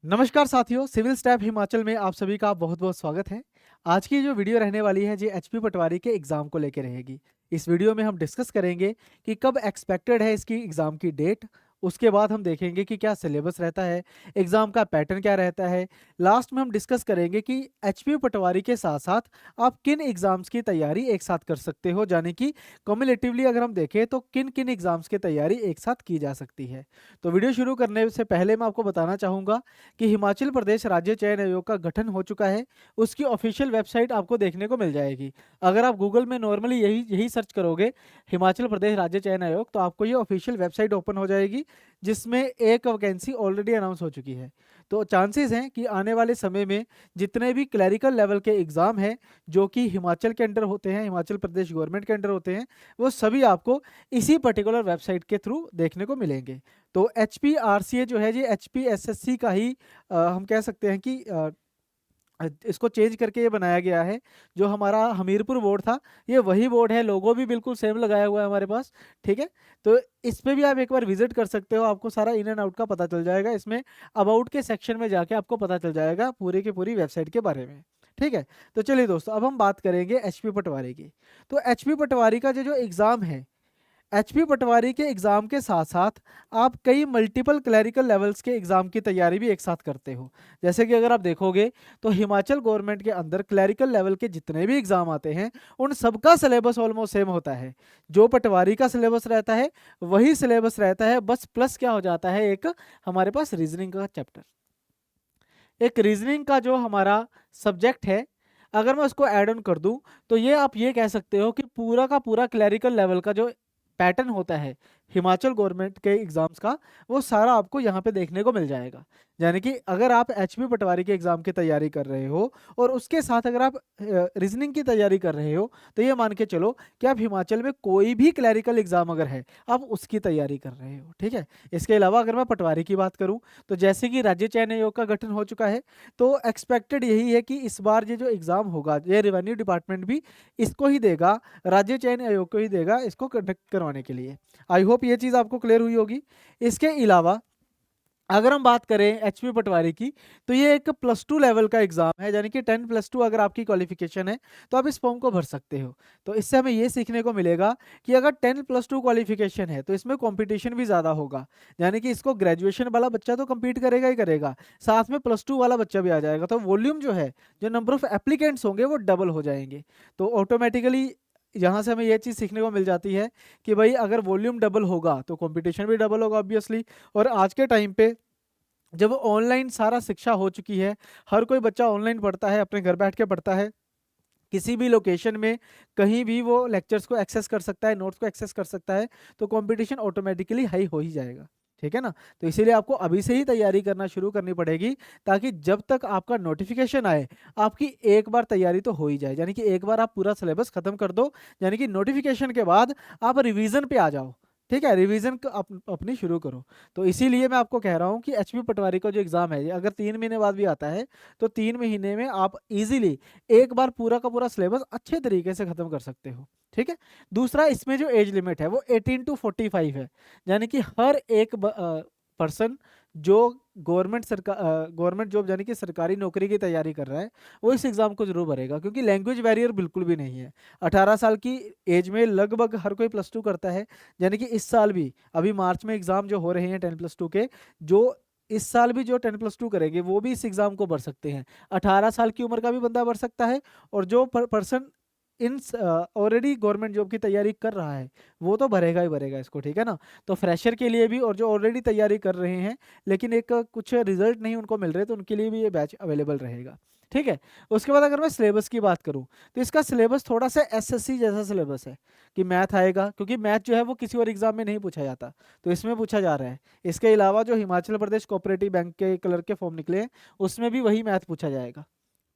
नमस्कार साथियों, civil staph Himachal में आप सभी का बहुत बहुत स्वागत है। आज की जो वीडियो रहने वाली है जी एचपी पटवारी के एग्जाम को लेकर रहेगी। इस वीडियो में हम डिस्कस करेंगे कि कब एक्सपेक्टेड है इसकी एग्जाम की डेट। उसके बाद हम देखेंगे कि क्या सिलेबस रहता है, एग्जाम का पैटर्न क्या रहता है। लास्ट में हम डिस्कस करेंगे कि एचपी पटवारी के साथ साथ आप किन एग्जाम्स की तैयारी एक साथ कर सकते हो, यानी कि कम्युलेटिवली अगर हम देखें तो किन किन एग्जाम्स की तैयारी एक साथ की जा सकती है। तो वीडियो शुरू करने से पहले मैं आपको बताना चाहूँगा कि हिमाचल प्रदेश राज्य चयन आयोग का गठन हो चुका है। उसकी ऑफिशियल वेबसाइट आपको देखने को मिल जाएगी। अगर आप गूगल में नॉर्मली यही यही सर्च करोगे हिमाचल प्रदेश राज्य चयन आयोग, तो आपको ये ऑफिशियल वेबसाइट ओपन हो जाएगी, जिसमें एक वैकेंसी ऑलरेडी अनाउंस हो चुकी है। तो चांसेस हैं कि आने वाले समय में जितने भी क्लरिकल लेवल के एग्जाम हैं जो कि हिमाचल के अंडर होते हैं, हिमाचल प्रदेश गवर्नमेंट के अंडर होते हैं, वो सभी आपको इसी पर्टिकुलर वेबसाइट के थ्रू देखने को मिलेंगे। तो H P R C A जो है G H P S S C का ही हम कह सकते हैं कि इसको चेंज करके ये बनाया गया है। जो हमारा हमीरपुर बोर्ड था, ये वही बोर्ड है, लोगो भी बिल्कुल सेम लगाया हुआ है हमारे पास। ठीक है, तो इस पे भी आप एक बार विजिट कर सकते हो, आपको सारा इन एंड आउट का पता चल जाएगा। इसमें अबाउट के सेक्शन में जाके आपको पता चल जाएगा पूरी की पूरी वेबसाइट के बारे में। ठीक है, तो चलिए दोस्तों, अब हम बात करेंगे एचपी पटवारी की। तो एचपी पटवारी का जो जो एग्ज़ाम है, एचपी पटवारी के एग्जाम के साथ साथ आप कई मल्टीपल क्लरिकल लेवल्स के एग्जाम की तैयारी भी एक साथ करते हो। जैसे कि अगर आप देखोगे तो हिमाचल गवर्नमेंट के अंदर क्लरिकल लेवल के जितने भी एग्जाम आते हैं, उन सबका सिलेबस ऑलमोस्ट सेम होता है। जो पटवारी का सिलेबस रहता है वही सिलेबस रहता है, बस प्लस क्या हो जाता है, एक हमारे पास रीजनिंग का चैप्टर, एक रीजनिंग का जो हमारा सब्जेक्ट है, अगर मैं उसको ऐड ऑन कर दूं तो ये आप ये कह सकते हो कि पूरा का पूरा क्लरिकल लेवल का जो पैटर्न होता है हिमाचल गवर्नमेंट के एग्जाम्स का, वो सारा आपको यहाँ पे देखने को मिल जाएगा। यानी कि अगर आप एचपी पटवारी के एग्जाम की तैयारी कर रहे हो और उसके साथ अगर आप रीजनिंग की तैयारी कर रहे हो, तो ये मान के चलो कि आप हिमाचल में कोई भी क्लरिकल एग्जाम अगर है, आप उसकी तैयारी कर रहे हो। ठीक है, इसके अलावा अगर मैं पटवारी की बात करूं, तो जैसे कि राज्य चयन आयोग का गठन हो चुका है, तो एक्सपेक्टेड यही है कि इस बार ये जो एग्जाम होगा, ये रेवेन्यू डिपार्टमेंट भी इसको ही देगा, राज्य चयन आयोग को ही देगा इसको कंडक्ट करवाने के लिए। आई होप ये चीज़ आपको क्लियर हुई होगी। इसके अलावा अगर हम बात करें एचपी पटवारी की, तो ये एक +2 लेवल का एग्जाम है, यानी कि 10+2 अगर आपकी क्वालिफिकेशन है तो आप इस फॉर्म को भर सकते हो। तो इससे हमें ये सीखने को मिलेगा कि अगर 10+2 क्वालिफिकेशन है तो इसमें कंपटीशन भी ज़्यादा होगा। यानी कि इसको ग्रेजुएशन वाला बच्चा तो कम्पीट करेगा ही करेगा, साथ में +2 वाला बच्चा भी आ जाएगा, तो वॉल्यूम जो है, जो नंबर ऑफ एप्लीकेंट्स होंगे वो डबल हो जाएंगे। तो ऑटोमेटिकली यहाँ से हमें ये चीज़ सीखने को मिल जाती है कि भाई अगर वॉल्यूम डबल होगा तो कंपटीशन भी डबल होगा ऑब्वियसली। और आज के टाइम पे जब ऑनलाइन सारा शिक्षा हो चुकी है, हर कोई बच्चा ऑनलाइन पढ़ता है, अपने घर बैठ के पढ़ता है, किसी भी लोकेशन में कहीं भी वो लेक्चर्स को एक्सेस कर सकता है, नोट्स को एक्सेस कर सकता है, तो कंपटीशन ऑटोमेटिकली हाई हो ही जाएगा। ठीक है ना, तो इसीलिए आपको अभी से ही तैयारी करना शुरू करनी पड़ेगी, ताकि जब तक आपका नोटिफिकेशन आए आपकी एक बार तैयारी तो हो ही जाए, यानी कि एक बार आप पूरा सिलेबस खत्म कर दो, यानी कि नोटिफिकेशन के बाद आप रिवीजन पे आ जाओ। ठीक है, रिवीजन अपनी शुरू करो। तो इसीलिए मैं आपको कह रहा हूँ कि एचपी पटवारी का जो एग्जाम है, ये अगर 3 महीने बाद भी आता है, तो 3 महीने में आप इजीली एक बार पूरा का पूरा सिलेबस अच्छे तरीके से खत्म कर सकते हो। ठीक है, दूसरा इसमें जो एज लिमिट है वो 18 to 45 है, यानी कि हर एक पर्सन जो गवर्नमेंट जॉब यानी कि सरकारी नौकरी की तैयारी कर रहा है, वो इस एग्जाम को जरूर भरेगा, क्योंकि लैंग्वेज बैरियर बिल्कुल भी नहीं है। 18 साल की एज में लगभग हर कोई +2 करता है, यानी कि इस साल भी अभी मार्च में एग्जाम जो हो रहे हैं 10+2 के, जो इस साल भी जो 10+2 करेंगे वो भी इस एग्जाम को भर सकते हैं। 18 साल की उम्र का भी बंदा भर सकता है, और जो person in already government job की तैयारी कर रहा है वो तो भरेगा ही भरेगा इसको। ठीक है ना, तो फ्रेशर के लिए भी और जो ऑलरेडी तैयारी कर रहे हैं लेकिन एक कुछ रिजल्ट नहीं उनको मिल रहे, तो उनके लिए भी ये बैच अवेलेबल रहेगा। ठीक है, उसके बाद अगर मैं सिलेबस की बात करूं, तो इसका सिलेबस थोड़ा सा एसएससी जैसा सिलेबस है, कि मैथ आएगा, क्योंकि मैथ जो है वो किसी और एग्जाम में नहीं पूछा जाता, तो इसमें पूछा जा रहा है। इसके अलावा जो हिमाचल प्रदेश कोऑपरेटिव बैंक के क्लर्क के फॉर्म निकले हैं, उसमें भी वही मैथ पूछा जाएगा।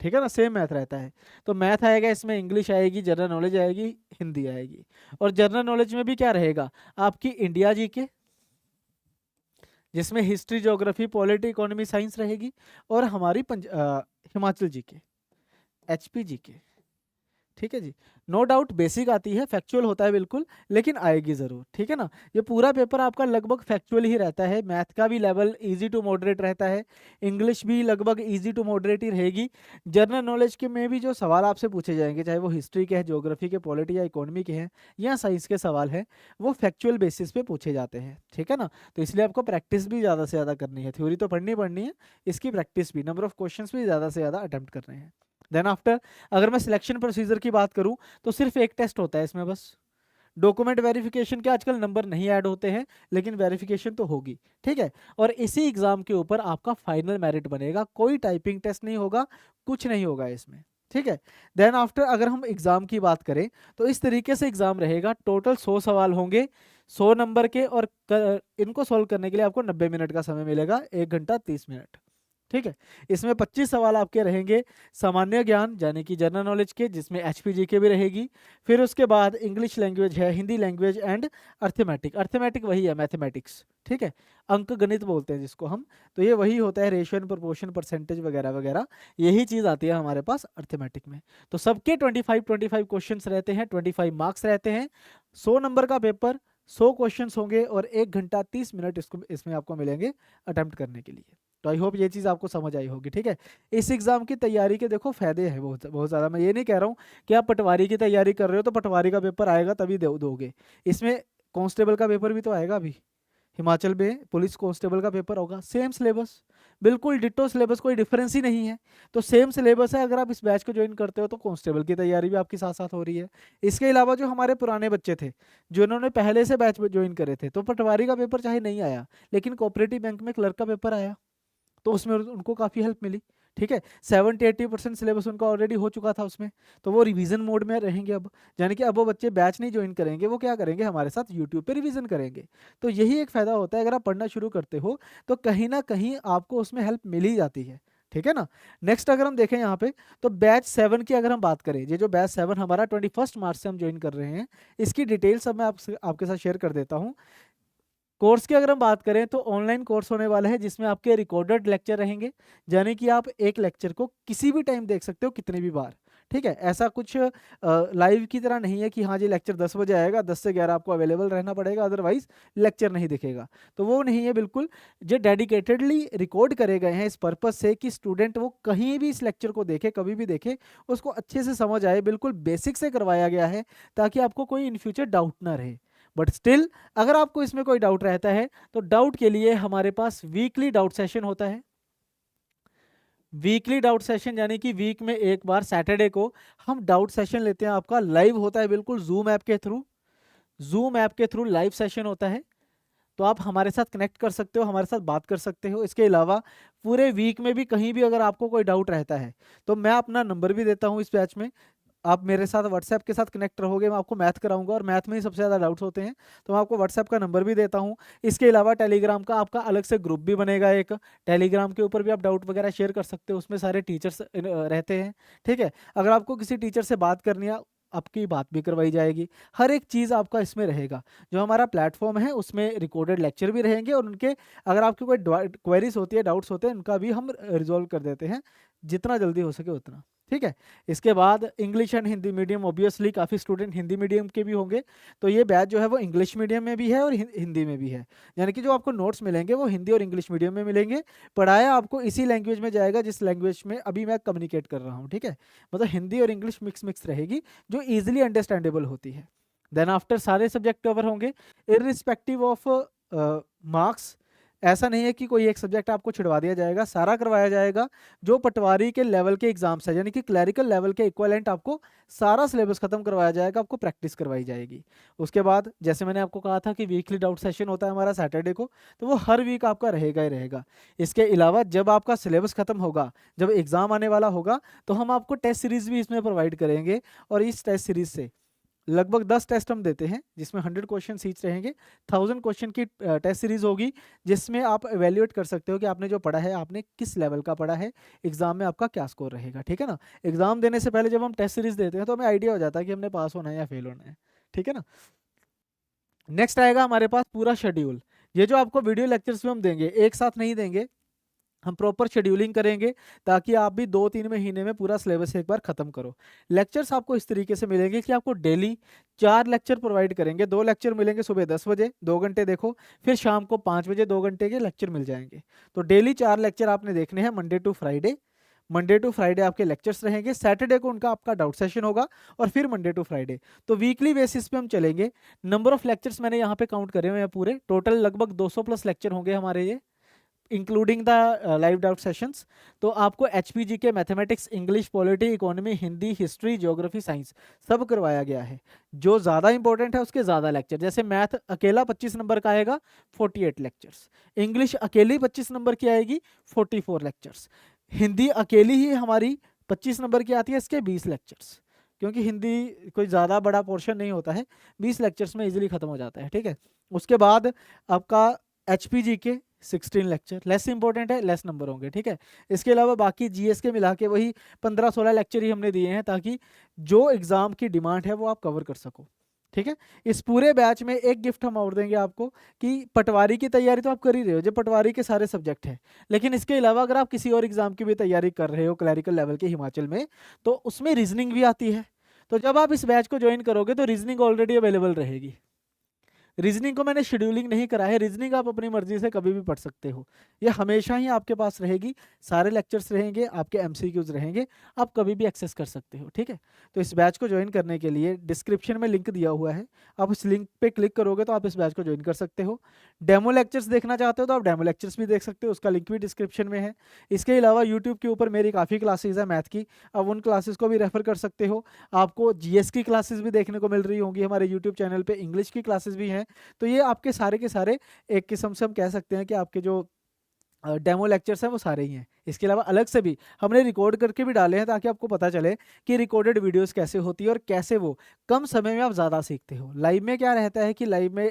ठीक है ना, सेम मैथ रहता है। तो मैथ आएगा, इसमें इंग्लिश आएगी, जनरल नॉलेज आएगी, हिंदी आएगी। और जनरल नॉलेज में भी क्या रहेगा, आपकी इंडिया जीके, जिसमें history, geography, polity, economy, science रहेगी, और हमारी हिमाचल जीके, एचपी जीके। ठीक है जी। नो डाउट बेसिक आती है, फैक्चुअल होता है बिल्कुल, लेकिन आएगी ज़रूर, ठीक है ना। ये पूरा पेपर आपका लगभग फैक्चुअल ही रहता है। मैथ का भी लेवल इजी टू मॉडरेट रहता है, इंग्लिश भी लगभग इजी टू मॉडरेट ही रहेगी। जनरल नॉलेज के में भी जो सवाल आपसे पूछे जाएंगे, चाहे वो हिस्ट्री के हैं, ज्योग्राफी के, पॉलिटी या इकोनॉमी के हैं, या साइंस के सवाल हैं, वो फैक्चुअल बेसिस पे पूछे जाते हैं, ठीक है ना। तो इसलिए आपको प्रैक्टिस भी ज़्यादा से ज़्यादा करनी है, थ्योरी तो पढ़नी है, इसकी प्रैक्टिस भी, नंबर ऑफ क्वेश्चन भी ज़्यादा से ज़्यादा अटेम्प्ट करने हैं। देन आफ्टर अगर मैं सिलेक्शन प्रोसीजर की बात करूं तो सिर्फ एक टेस्ट होता है इसमें बस। डॉक्यूमेंट वेरिफिकेशन के आजकल नंबर नहीं ऐड होते हैं, लेकिन वेरिफिकेशन तो होगी, ठीक है। और इसी एग्जाम के ऊपर आपका फाइनल मेरिट बनेगा, कोई टाइपिंग टेस्ट नहीं होगा, कुछ नहीं होगा इसमें, ठीक है। देन आफ्टर अगर हम एग्जाम की बात करें तो इस तरीके से एग्जाम रहेगा। टोटल 100 सवाल होंगे, 100 नंबर के, और इनको सॉल्व करने के लिए आपको 90 मिनट का समय मिलेगा, 1 घंटा 30 मिनट, ठीक है। इसमें 25 सवाल आपके रहेंगे सामान्य ज्ञान यानी कि जनरल नॉलेज के, जिसमें एचपीजीके भी रहेगी। फिर उसके बाद इंग्लिश लैंग्वेज है, Hindi language and arithmetic. Arithmetic वही है मैथमेटिक्स, ठीक है, अंक गणित बोलते हैं जिसको हम। तो ये वही होता है, रेशियो एंड प्रोपोर्शन, परसेंटेज वगैरह वगैरह, यही चीज़ आती है हमारे पास अर्थमेटिक में। तो सबके 25 क्वेश्चन रहते हैं, 25 मार्क्स रहते हैं, 100 नंबर का पेपर, 100 क्वेश्चन होंगे, और 1 घंटा 30 मिनट इसमें आपको मिलेंगे अटेम्प्ट करने के लिए। तो आई होप ये चीज़ आपको समझ आई होगी, ठीक है। इस एग्जाम की तैयारी के देखो फायदे हैं बहुत बहुत ज़्यादा। मैं ये नहीं कह रहा हूँ कि आप पटवारी की तैयारी कर रहे हो तो पटवारी का पेपर आएगा तभी दोगे। इसमें कांस्टेबल का पेपर भी तो आएगा अभी, हिमाचल में पुलिस कांस्टेबल का पेपर होगा, सेम सिलेबस, बिल्कुल डिट्टो सिलेबस, कोई डिफरेंस ही नहीं है। तो सेम सिलेबस है, अगर आप इस बैच को ज्वाइन करते हो तो कांस्टेबल की तैयारी भी आपके साथ साथ हो रही है। इसके अलावा जो हमारे पुराने बच्चे थे जिन्होंने पहले से बैच ज्वाइन करे थे, तो पटवारी का पेपर चाहे नहीं आया, लेकिन कोऑपरेटिव बैंक में क्लर्क का पेपर आया, तो उसमें उनको काफ़ी हेल्प मिली, ठीक है। 70-80% सिलेबस उनका ऑलरेडी हो चुका था उसमें, तो वो रिवीजन मोड में रहेंगे अब। यानी कि अब वो बच्चे बैच नहीं ज्वाइन करेंगे, वो क्या करेंगे, हमारे साथ यूट्यूब पे रिवीजन करेंगे। तो यही एक फ़ायदा होता है, अगर आप पढ़ना शुरू करते हो तो कहीं ना कहीं आपको उसमें हेल्प मिल ही जाती है, ठीक है ना। नेक्स्ट अगर हम देखें यहाँ पे, तो बैच 7 की अगर हम बात करें, ये जो बैच 7 हमारा 21 मार्च से हम ज्वाइन कर रहे हैं, इसकी डिटेल्स अब मैं आपके साथ शेयर कर देता हूँ। कोर्स की अगर हम बात करें तो ऑनलाइन कोर्स होने वाला है, जिसमें आपके रिकॉर्डेड लेक्चर रहेंगे, यानी कि आप एक लेक्चर को किसी भी टाइम देख सकते हो, कितनी भी बार, ठीक है। ऐसा कुछ लाइव की तरह नहीं है कि हाँ जी लेक्चर 10 बजे आएगा, 10 से 11 आपको अवेलेबल रहना पड़ेगा, अदरवाइज लेक्चर नहीं दिखेगा। तो वो नहीं है बिल्कुल, जो डेडिकेटेडली रिकॉर्ड करे गए हैं इस पर्पज से कि स्टूडेंट वो कहीं भी इस लेक्चर को देखे, कभी भी देखे, उसको अच्छे से समझ आए, बिल्कुल बेसिक से करवाया गया है, ताकि आपको कोई इन फ्यूचर डाउट ना रहे। बट स्टिल अगर आपको इसमें कोई डाउट रहता है तो डाउट के लिए हमारे पास वीकली डाउट सेशन होता है। वीकली डाउट सेशन यानी कि वीक में एक बार सैटरडे को हम डाउट सेशन लेते हैं, आपका लाइव होता है, बिल्कुल जूम ऐप के थ्रू, जूम ऐप के थ्रू लाइव सेशन होता है। तो आप हमारे साथ कनेक्ट कर सकते हो, हमारे साथ बात कर सकते हो। इसके अलावा पूरे वीक में भी कहीं भी अगर आपको कोई डाउट रहता है तो मैं अपना नंबर भी देता हूँ इस बैच में, आप मेरे साथ व्हाट्सएप के साथ कनेक्ट रहोगे, मैं आपको मैथ कराऊंगा, और मैथ में ही सबसे ज़्यादा डाउट्स होते हैं, तो मैं आपको व्हाट्सएप का नंबर भी देता हूं। इसके अलावा टेलीग्राम का आपका अलग से ग्रुप भी बनेगा एक, टेलीग्राम के ऊपर भी आप डाउट वगैरह शेयर कर सकते हो, उसमें सारे टीचर्स रहते हैं, ठीक है। अगर आपको किसी टीचर से बात करनी है, आपकी बात भी करवाई जाएगी, हर एक चीज़ आपका इसमें रहेगा। जो हमारा प्लेटफॉर्म है उसमें रिकॉर्डेड लेक्चर भी रहेंगे, और उनके अगर आपकी कोई क्वेरीज होती है, डाउट्स होते हैं, उनका भी हम रिजॉल्व कर देते हैं जितना जल्दी हो सके उतना, ठीक है। इसके बाद English and Hindi medium, obviously काफ़ी स्टूडेंट हिंदी मीडियम के भी होंगे, तो ये बैच जो है वो इंग्लिश मीडियम में भी है और हिंदी में भी है, यानी कि जो आपको नोट्स मिलेंगे वो हिंदी और इंग्लिश मीडियम में मिलेंगे। पढ़ाया आपको इसी लैंग्वेज में जाएगा जिस लैंग्वेज में अभी मैं कम्युनिकेट कर रहा हूँ, ठीक है। मतलब हिंदी और इंग्लिश मिक्स रहेगी, जो ईजिली अंडरस्टैंडेबल होती है। देन आफ्टर सारे सब्जेक्ट कवर होंगे इररिस्पेक्टिव ऑफ मार्क्स। ऐसा नहीं है कि कोई एक सब्जेक्ट आपको छिड़वा दिया जाएगा, सारा करवाया जाएगा। जो पटवारी के लेवल के एग्जाम्स है, यानी कि क्लैरिकल लेवल के इक्विवेलेंट, आपको सारा सिलेबस खत्म करवाया जाएगा, आपको प्रैक्टिस करवाई जाएगी। उसके बाद जैसे मैंने आपको कहा था कि वीकली डाउट सेशन होता है हमारा सैटरडे को, तो वो हर वीक आपका रहेगा ही रहेगा। इसके अलावा जब आपका सिलेबस खत्म होगा, जब एग्जाम आने वाला होगा, तो हम आपको टेस्ट सीरीज भी इसमें प्रोवाइड करेंगे, और इस टेस्ट सीरीज से लगभग 10 टेस्ट हम देते हैं, जिसमें 100 क्वेश्चन ईच रहेंगे, 1000 क्वेश्चन की टेस्ट सीरीज होगी, जिसमें आप एवेल्युएट कर सकते हो कि आपने जो पढ़ा है आपने किस लेवल का पढ़ा है, एग्जाम में आपका क्या स्कोर रहेगा, ठीक है ना। एग्जाम देने से पहले जब हम टेस्ट सीरीज देते हैं तो हमें आइडिया हो जाता है कि हमने पास होना है या फेल होना है, ठीक है ना। नेक्स्ट आएगा हमारे पास पूरा शेड्यूल। ये जो आपको वीडियो लेक्चर्स भी हम देंगे, एक साथ नहीं देंगे, हम प्रॉपर शेड्यूलिंग करेंगे ताकि आप भी 2-3 महीने में पूरा सिलेबस एक बार खत्म करो। लेक्चर्स आपको इस तरीके से मिलेंगे कि आपको डेली 4 लेक्चर प्रोवाइड करेंगे। 2 लेक्चर मिलेंगे सुबह 10 बजे 2 घंटे देखो, फिर शाम को 5 बजे 2 घंटे के लेक्चर मिल जाएंगे। तो डेली 4 लेक्चर आपने देखने हैं मंडे टू फ्राइडे आपके लेक्चर्स रहेंगे। सैटरडे को उनका आपका डाउट सेशन होगा और फिर मंडे टू फ्राइडे। तो वीकली बेसिस पे हम चलेंगे। नंबर ऑफ लेक्चर्स मैंने यहाँ पे काउंट करे हुए हैं पूरे, टोटल लगभग 200 प्लस लेक्चर होंगे हमारे ये, including the live doubt sessions. तो आपको एचपीजी के mathematics, English, polity, economy, Hindi, history, geography, science सब करवाया गया है। जो ज़्यादा इंपॉर्टेंट है उसके ज़्यादा लेक्चर, जैसे मैथ अकेला 25 नंबर का आएगा 48 लेक्चर्स, इंग्लिश अकेली 25 नंबर की आएगी 44 लेक्चर्स, हिंदी अकेली ही हमारी 25 नंबर की आती है, इसके 20 लेक्चर्स, क्योंकि हिंदी कोई ज़्यादा बड़ा पोर्शन नहीं होता है, 20 लेक्चर्स में इजीली खत्म हो जाता है। ठीक है, उसके बाद आपका एचपीजी के 16 लेक्चर, लेस इंपॉर्टेंट है, लेस नंबर होंगे। ठीक है, इसके अलावा बाकी जीएस के मिला के वही 15-16 लेक्चर ही हमने दिए हैं ताकि जो एग्जाम की डिमांड है वो आप कवर कर सको। ठीक है, इस पूरे बैच में एक गिफ्ट हम और देंगे आपको कि पटवारी की तैयारी तो आप कर ही रहे हो, जो पटवारी के सारे सब्जेक्ट हैं, लेकिन इसके अलावा अगर आप किसी और एग्जाम की भी तैयारी कर रहे हो क्लैरिकल लेवल के हिमाचल में, तो उसमें रीजनिंग भी आती है। तो जब आप इस बैच को ज्वाइन करोगे तो रीजनिंग ऑलरेडी अवेलेबल रहेगी। रीजनिंग को मैंने शेड्यूलिंग नहीं करा है, रीजनिंग आप अपनी मर्जी से कभी भी पढ़ सकते हो, ये हमेशा ही आपके पास रहेगी, सारे लेक्चर्स रहेंगे, आपके एमसीक्यूज रहेंगे, आप कभी भी एक्सेस कर सकते हो। ठीक है, तो इस बैच को ज्वाइन करने के लिए डिस्क्रिप्शन में लिंक दिया हुआ है, आप उस लिंक पे क्लिक करोगे तो आप इस बैच को ज्वाइन कर सकते हो। डेमो लेक्चर्स देखना चाहते हो तो आप डेमो लेक्चर्स भी देख सकते हो, उसका लिंक भी डिस्क्रिप्शन में है। इसके अलावा यूट्यूब के ऊपर मेरी काफ़ी क्लासेज है मैथ की, आप उन क्लासेस को भी रेफर कर सकते हो। आपको जीएस की क्लासेस भी देखने को मिल रही होंगी हमारे यूट्यूब चैनल पे, इंग्लिश की क्लासेस भी हैं। तो ये आपके सारे के सारे एक किस्म से हम कह सकते हैं कि आपके जो डेमो लेक्चर्स हैं वो सारे ही हैं। इसके अलावा अलग से भी हमने रिकॉर्ड करके भी डाले हैं ताकि आपको पता चले कि रिकॉर्डेड वीडियोस कैसे होती है और कैसे वो कम समय में आप ज़्यादा सीखते हो। लाइव में क्या रहता है कि लाइव में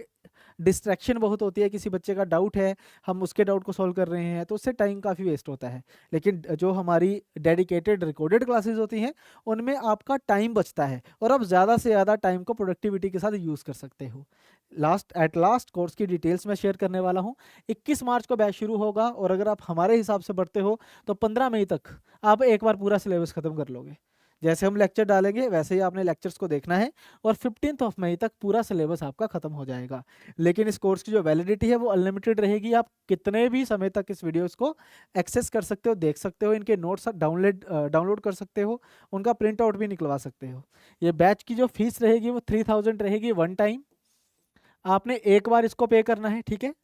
डिस्ट्रैक्शन बहुत होती है, किसी बच्चे का डाउट है, हम उसके डाउट को सॉल्व कर रहे हैं तो उससे टाइम काफ़ी वेस्ट होता है। लेकिन जो हमारी डेडिकेटेड रिकॉर्डेड क्लासेस होती हैं उनमें आपका टाइम बचता है और आप ज़्यादा से ज़्यादा टाइम को प्रोडक्टिविटी के साथ यूज़ कर सकते हो। लास्ट कोर्स की डिटेल्स मैं शेयर करने वाला हूँ। 21 मार्च को बैच शुरू होगा और अगर आप हमारे हिसाब से बढ़ते हो तो 15 मई तक आप एक बार पूरा सिलेबस खत्म कर लोगे। जैसे हम लेक्चर डालेंगे वैसे ही आपने लेक्चर्स को देखना है और 15 मई तक पूरा सिलेबस आपका खत्म हो जाएगा। लेकिन इस कोर्स की जो वैलिडिटी है वो अनलिमिटेड रहेगी, आप कितने भी समय तक इस वीडियोस को एक्सेस कर सकते हो, देख सकते हो, इनके नोट्स डाउनलोड कर सकते हो, उनका प्रिंट आउट भी निकलवा सकते हो। ये बैच की जो फीस रहेगी वो 3000 रहेगी वन टाइम, आपने एक बार इसको पे करना है। ठीक है,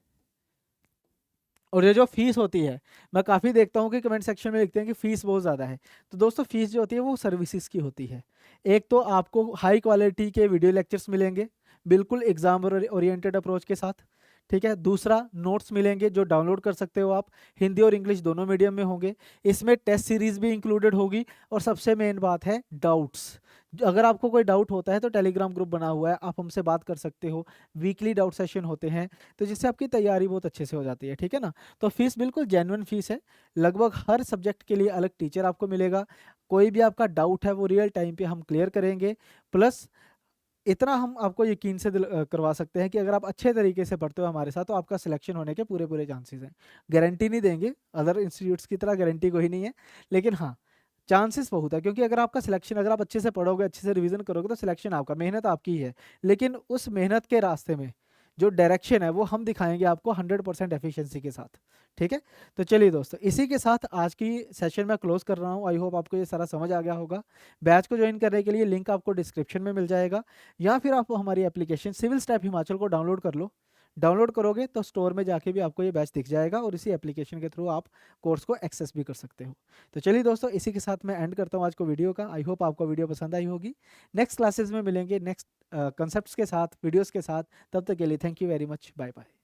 और ये जो फीस होती है, मैं काफ़ी देखता हूँ कि कमेंट सेक्शन में लिखते हैं कि फ़ीस बहुत ज़्यादा है, तो दोस्तों फीस जो होती है वो सर्विसेज की होती है। एक तो आपको हाई क्वालिटी के वीडियो लेक्चर्स मिलेंगे बिल्कुल एग्जाम ओरिएंटेड अप्रोच के साथ। ठीक है, दूसरा नोट्स मिलेंगे जो डाउनलोड कर सकते हो आप, हिंदी और इंग्लिश दोनों मीडियम में होंगे, इसमें टेस्ट सीरीज भी इंक्लूडेड होगी। और सबसे मेन बात है डाउट्स, अगर आपको कोई डाउट होता है तो टेलीग्राम ग्रुप बना हुआ है, आप हमसे बात कर सकते हो, वीकली डाउट सेशन होते हैं, तो जिससे आपकी तैयारी बहुत अच्छे से हो जाती है। ठीक है ना, तो फीस बिल्कुल जेन्युइन फीस है, लगभग हर सब्जेक्ट के लिए अलग टीचर आपको मिलेगा, कोई भी आपका डाउट है वो रियल टाइम पे हम क्लियर करेंगे। प्लस इतना हम आपको यकीन से करवा सकते हैं कि अगर आप अच्छे तरीके से पढ़ते हो हमारे साथ तो आपका सिलेक्शन होने के पूरे पूरे चांसेस हैं। गारंटी नहीं देंगे, अदर इंस्टीट्यूट्स की तरह गारंटी कोई नहीं है, लेकिन हाँ चांसेस बहुत है, क्योंकि अगर आपका सिलेक्शन, अगर आप अच्छे से पढ़ोगे, अच्छे से रिवीजन करोगे तो सिलेक्शन आपका, मेहनत आपकी ही है, लेकिन उस मेहनत के रास्ते में जो डायरेक्शन है वो हम दिखाएंगे आपको 100% एफिशिएंसी के साथ। ठीक है, तो चलिए दोस्तों, इसी के साथ आज की सेशन में क्लोज कर रहा हूँ। आई होप आपको ये सारा समझ आ गया होगा। बैच को ज्वाइन करने के लिए लिंक आपको डिस्क्रिप्शन में मिल जाएगा, या फिर आप हमारी एप्लीकेशन सिविल स्टैप हिमाचल को डाउनलोड कर लो। डाउनलोड करोगे तो स्टोर में जाके भी आपको ये बैच दिख जाएगा और इसी एप्लीकेशन के थ्रू आप कोर्स को एक्सेस भी कर सकते हो। तो चलिए दोस्तों, इसी के साथ मैं एंड करता हूँ आज को वीडियो का। आई होप आपको वीडियो पसंद आई होगी। नेक्स्ट क्लासेस में मिलेंगे नेक्स्ट कंसेप्ट्स के साथ, वीडियोस के साथ। तब तक के लिए thank you very much, bye bye.